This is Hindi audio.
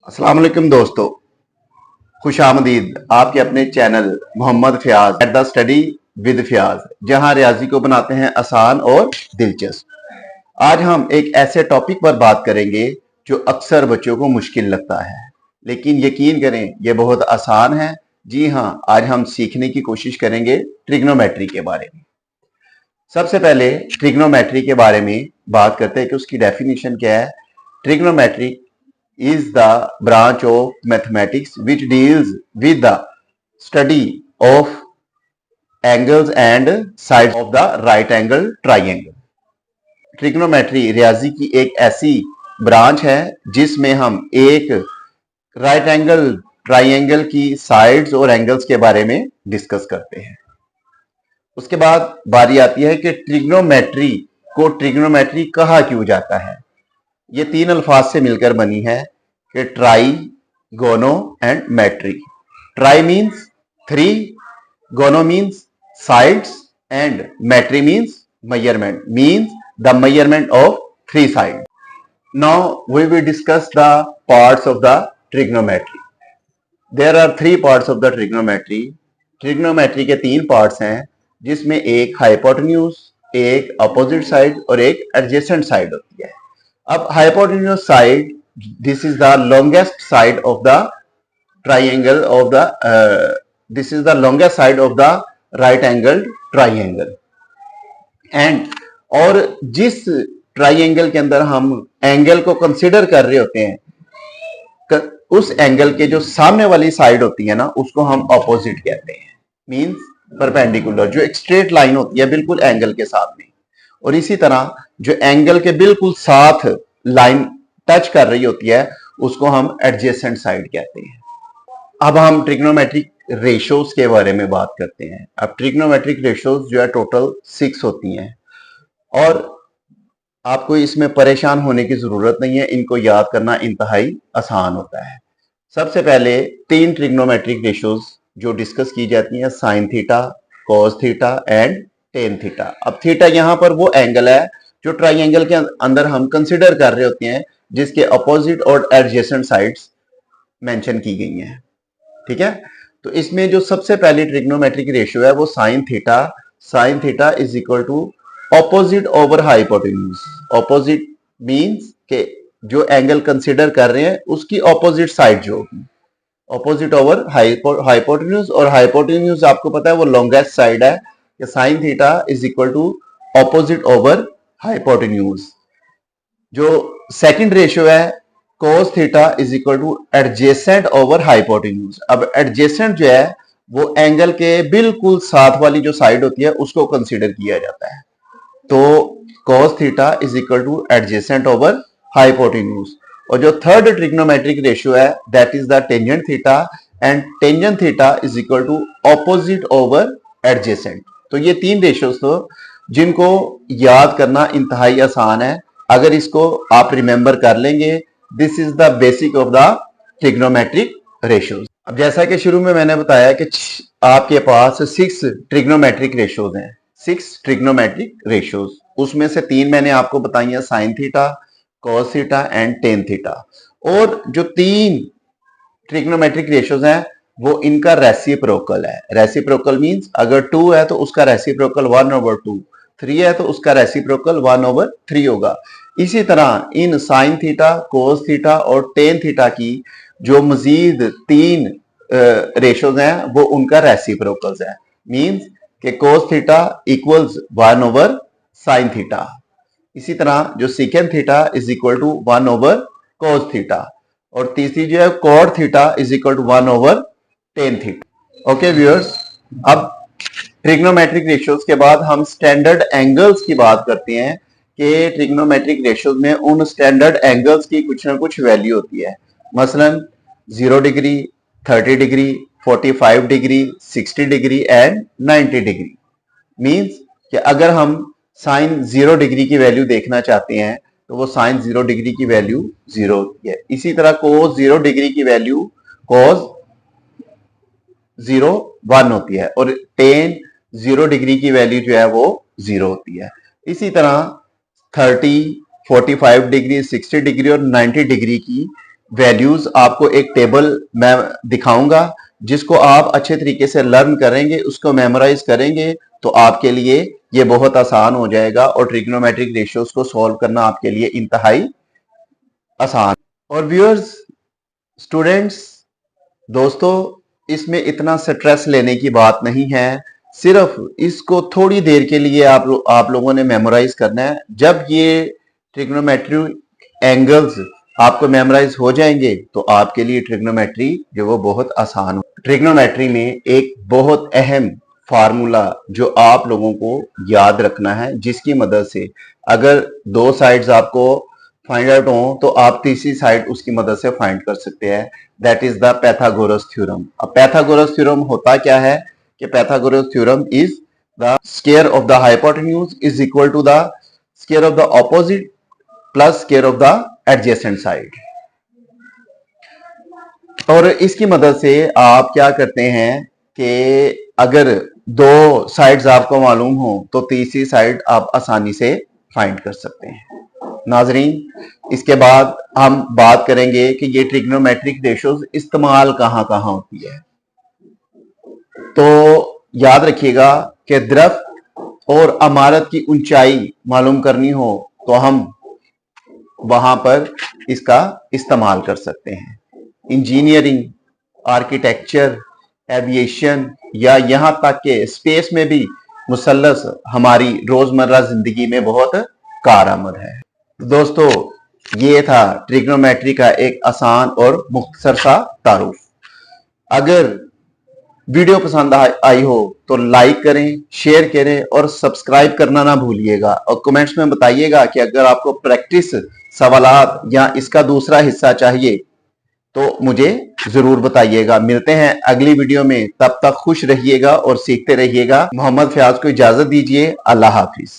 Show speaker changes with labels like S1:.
S1: अस्सलाम वालेकुम दोस्तों, खुशामदीद आपके अपने channel Mohammad Fayaz at the study with Fayaz, जहां रियाजी को बनाते हैं आसान और दिलचस्प। आज हम एक ऐसे टॉपिक पर बात करेंगे जो अक्सर बच्चों को मुश्किल लगता है, लेकिन यकीन करें ये बहुत आसान है। जी हाँ, आज हम सीखने की कोशिश करेंगे ट्रिग्नोमेट्री के बारे में। सबसे पहले ट्रिग्नोमेट्री के बारे में बात करते हैं कि उसकी डेफिनेशन क्या है। Trigonometry is the branch of mathematics which deals with the study of angles and sides of the right angle triangle. Trigonometry रियाजी की एक ऐसी ब्रांच है जिसमें हम एक राइट एंगल ट्राइंगल की साइड्स और एंगल्स के बारे में डिस्कस करते हैं। उसके बाद बारी आती है कि ट्रिग्नोमेट्री को ट्रिग्नोमेट्री कहा क्यों जाता है। ये तीन अल्फाज से मिलकर बनी है कि tri, gono and metry. Tri means three, gono means sides and metry means measurement, means the measurement of three side. Now we will discuss the parts of the trigonometry. There are three parts of the trigonometry. Trigonometry के तीन पार्ट्स हैं, जिसमें एक हाइपोटेन्यूज, एक अपोजिट साइड और एक एडजेसेंट साइड होती है। अब hypotenuse side, this is the longest side of the triangle of the this is the longest side of the right angled triangle and और जिस ट्राइंगल के अंदर हम एंगल को कंसिडर कर रहे होते हैं, उस एंगल के जो सामने वाली साइड होती है ना, उसको हम ऑपोजिट कहते हैं, मींस परपेंडिकुलर, जो एक स्ट्रेट लाइन होती है बिल्कुल एंगल के साथ में। और इसी तरह जो एंगल के बिल्कुल साथ लाइन टच कर रही होती है, उसको हम एडजेसेंट साइड कहते हैं। अब हम ट्रिग्नोमेट्रिक रेशोज के बारे में बात करते हैं। अब ट्रिग्नोमेट्रिक रेशोज जो है टोटल 6 होती हैं और आपको इसमें परेशान होने की जरूरत नहीं है, इनको याद करना इंतहाई आसान होता है। सबसे पहले तीन ट्रिग्नोमेट्रिक रेशोज जो डिस्कस की जाती हैं, sine theta, cos theta and tan theta. अब थीटा यहाँ पर वो एंगल है जो ट्राइंगल के अंदर हम कंसिडर कर रहे होते हैं, जिसके अपोजिट और एडजेसेंट साइड्स मेंशन की गई हैं। ठीक है, तो इसमें जो सबसे पहली ट्रिग्नोमेट्रिक रेशियो है वो sine theta. Sine theta is equal to opposite over hypotenuse. Opposite means के जो एंगल कंसिडर कर रहे हैं उसकी ऑपोजिट साइड जो होगी, ऑपोजिट ओवर हाइपोटेन्यूज। और हाइपोटेन्यूज आपको पता है वो लॉन्गेस्ट साइड है, कि sine theta is equal to opposite over hypotenuse. जो सेकंड रेशियो है cos theta is equal to adjacent over hypotenuse. अब एडजेसेंट जो है वो एंगल के बिल्कुल साथ वाली जो साइड होती है उसको कंसीडर किया जाता है, तो cos theta is equal to adjacent over hypotenuse. और जो थर्ड ट्रिग्नोमेट्रिक रेशियो है that is the tangent theta, and tangent theta is equal to opposite over adjacent. तो ये तीन रेशियोज तो जिनको याद करना इंतहाई आसान है, अगर इसको आप रिमेंबर कर लेंगे, this is the basic of the trigonometric ratios. अब जैसा कि शुरू में मैंने बताया कि आपके पास 6 ट्रिग्नोमेट्रिक रेशियोज हैं, 6 ट्रिग्नोमेट्रिक रेशियोज। उसमें से तीन मैंने आपको बताई है, sine theta, cos theta and tan theta. और जो तीन ट्रिग्नोमेट्रिक रेशियोज हैं वो इनका रेसिप्रोकल है। रेसिप्रोकल मींस अगर 2 है तो उसका रेसिप्रोकल 1/2, 3 है तो उसका रेसिप्रोकल 1/3 होगा। इसी तरह इन साइन थीटा, कोस थीटा और टेन थीटा की जो मजीद तीन रेशोज हैं वो उनका रेसिप्रोकल्स है, मींस कि cos theta equals sine theta. इसी तरह जो secant theta is equal to cos theta, और तीसरी जो है cot theta is equal to tan theta. Okay viewers, अब ट्रिग्नोमेट्रिक रेशियोज के बाद हम स्टैंडर्ड एंगल्स की बात करते हैं कि ट्रिग्नोमेट्रिक रेशियोज में उन स्टैंडर्ड एंगल्स की कुछ ना कुछ वैल्यू होती है। मसलन 0 degree, 30 degree, 45 degree, 60 degree and 90 degree. Means कि अगर हम साइन 0 डिग्री की वैल्यू देखना चाहते हैं तो वो साइन 0 डिग्री की वैल्यू 0 होती है। इसी तरह कोस 0 डिग्री की वैल्यू कोस 0 1 होती है, और टेन 0 डिग्री की वैल्यू जो है वो 0 होती है। इसी तरह 30, 45 डिग्री, 60 डिग्री और 90 डिग्री की वैल्यूज आपको एक टेबल मैं दिखाऊंगा, जिसको आप अच्छे तरीके से लर्न करेंगे, उसको मेमोराइज करेंगे, तो आपके लिए ये बहुत आसान हो जाएगा और ट्रिग्नोमेट्रिक रेशियोज को सॉल्व करना आपके लिए इंतहाई आसान। और व्यूअर्स, स्टूडेंट्स, दोस्तों, इसमें इतना स्ट्रेस लेने की बात नहीं है। सिर्फ इसको थोड़ी देर के लिए आप लोगों ने मेमोराइज करना है। जब ये ट्रिग्नोमेट्रिक एंगल्स आपको मेमोराइज हो जाएंगे तो आपके लिए ट्रिग्नोमेट्री जो वो बहुत आसान हो। ट्रिग्नोमेट्री में एक बहुत अहम फार्मूला जो आप लोगों को याद रखना है, जिसकी मदद से अगर दो साइड्स आपको फाइंड आउट हो तो आप तीसरी साइड उसकी मदद से फाइंड कर सकते हैं। That is the Pythagoras theorem. अब पैथागोरस थ्योरम होता क्या है कि Pythagoras theorem is the square of the hypotenuse is equal to the square of the opposite plus square of the adjacent side. और इसकी मदद से आप क्या करते हैं कि अगर दो साइड्स आपको मालूम हो तो तीसरी साइड आप आसानी से फाइंड कर सकते हैं। नाजरीन, इसके बाद हम बात करेंगे कि ये ट्रिग्नोमेट्रिक रेशियोज इस्तेमाल कहां कहां होती है। तो याद रखिएगा कि दरख्त और इमारत की ऊंचाई मालूम करनी हो तो हम वहां पर इसका इस्तेमाल कर सकते हैं। इंजीनियरिंग, आर्किटेक्चर, एविएशन या यहां तक के स्पेस में भी मुसल्लस हमारी रोजमर्रा जिंदगी में बहुत कारआमद है। दोस्तों, ये था ट्रिग्नोमेट्री का एक आसान और मुख्तसर सा तारुफ। अगर वीडियो पसंद आई हो तो लाइक करें, शेयर करें और सब्सक्राइब करना ना भूलिएगा। और कमेंट्स में बताइएगा कि अगर आपको प्रैक्टिस सवालात या इसका दूसरा हिस्सा चाहिए तो मुझे जरूर बताइएगा। मिलते हैं अगली वीडियो में, तब तक खुश रहिएगा और सीखते रहिएगा। मोहम्मद फयाज को इजाजत दीजिए। अल्लाह हाफिज।